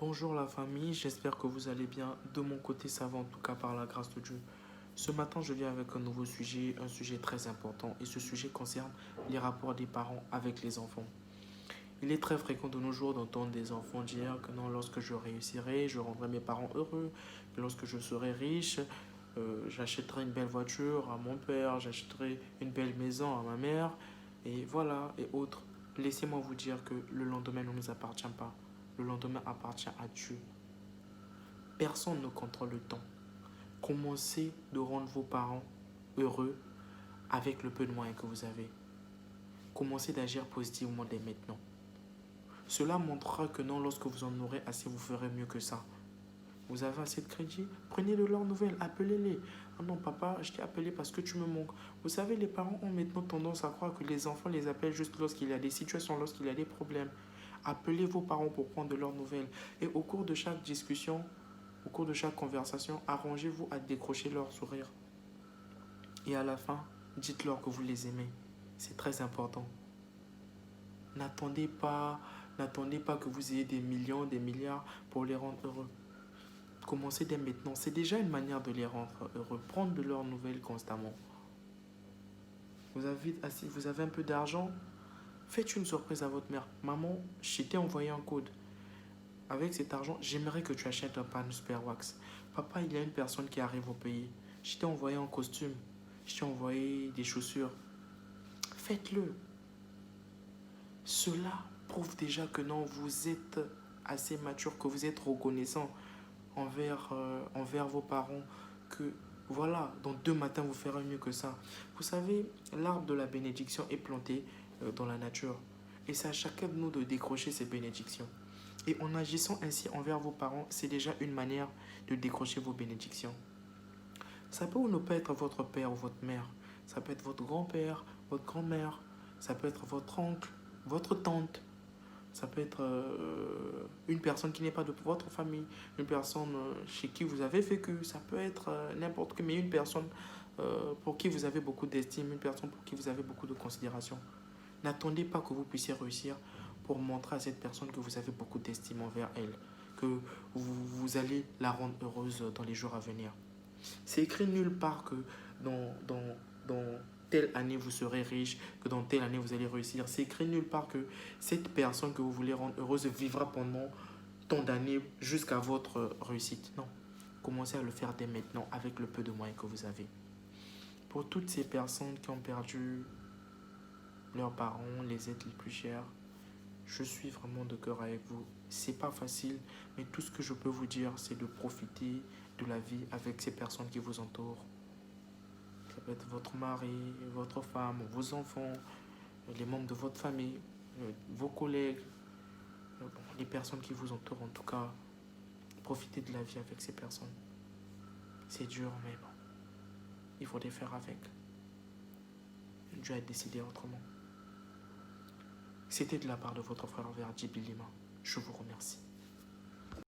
Bonjour la famille, j'espère que vous allez bien. De mon côté, ça va en tout cas par la grâce de Dieu. Ce matin, je viens avec un nouveau sujet, un sujet très important. Et ce sujet concerne les rapports des parents avec les enfants. Il est très fréquent de nos jours d'entendre des enfants dire que non, lorsque je réussirai, je rendrai mes parents heureux. Que lorsque je serai riche, j'achèterai une belle voiture à mon père, j'achèterai une belle maison à ma mère. Et voilà, et autres. Laissez-moi vous dire que le lendemain ne nous appartient pas. Le lendemain appartient à Dieu. Personne ne contrôle le temps. Commencez de rendre vos parents heureux avec le peu de moyens que vous avez. Commencez d'agir positivement dès maintenant. Cela montrera que non, lorsque vous en aurez assez, vous ferez mieux que ça. Vous avez assez de crédit? Prenez de leurs nouvelles, appelez-les. Ah non, papa, je t'ai appelé parce que tu me manques. Vous savez, les parents ont maintenant tendance à croire que les enfants les appellent juste lorsqu'il y a des situations, lorsqu'il y a des problèmes. Appelez vos parents pour prendre de leurs nouvelles. Et au cours de chaque discussion, au cours de chaque conversation, arrangez-vous à décrocher leur sourire. Et à la fin, dites-leur que vous les aimez. C'est très important. N'attendez pas, n'attendez pas que vous ayez des millions, des milliards pour les rendre heureux. Commencez dès maintenant. C'est déjà une manière de les rendre heureux. Prendre de leurs nouvelles constamment. Vous avez un peu d'argent? Faites une surprise à votre mère. Maman, je t'ai envoyé un code. Avec cet argent, j'aimerais que tu achètes un panneau Super Wax. Papa, il y a une personne qui arrive au pays. Je t'ai envoyé un costume. Je t'ai envoyé des chaussures. Faites-le. Cela prouve déjà que non, vous êtes assez mature, que vous êtes reconnaissant envers vos parents, que voilà, dans 2 matins, vous ferez mieux que ça. Vous savez, l'arbre de la bénédiction est planté dans la nature. Et c'est à chacun de nous de décrocher ces bénédictions. Et en agissant ainsi envers vos parents, c'est déjà une manière de décrocher vos bénédictions. Ça peut ou ne pas être votre père ou votre mère. Ça peut être votre grand-père, votre grand-mère. Ça peut être votre oncle, votre tante. Ça peut être une personne qui n'est pas de votre famille, une personne chez qui vous avez vécu. Ça peut être n'importe qui, mais une personne pour qui vous avez beaucoup d'estime, une personne pour qui vous avez beaucoup de considération. N'attendez pas que vous puissiez réussir pour montrer à cette personne que vous avez beaucoup d'estime envers elle, que vous allez la rendre heureuse dans les jours à venir. C'est écrit nulle part que dans telle année vous serez riche, que dans telle année vous allez réussir. C'est écrit nulle part que cette personne que vous voulez rendre heureuse vivra pendant tant d'années jusqu'à votre réussite. Non. Commencez à le faire dès maintenant avec le peu de moyens que vous avez. Pour toutes ces personnes qui ont perdu leurs parents, les êtres les plus chers, je suis vraiment de cœur avec vous. C'est pas facile, mais tout ce que je peux vous dire, c'est de profiter de la vie avec ces personnes qui vous entourent. Ça peut être votre mari, votre femme, vos enfants, les membres de votre famille, vos collègues, les personnes qui vous entourent en tout cas. Profitez de la vie avec ces personnes. C'est dur, mais bon, il faut les faire avec. Dieu a décidé autrement. C'était de la part de votre frère Verdi Bilima. Je vous remercie.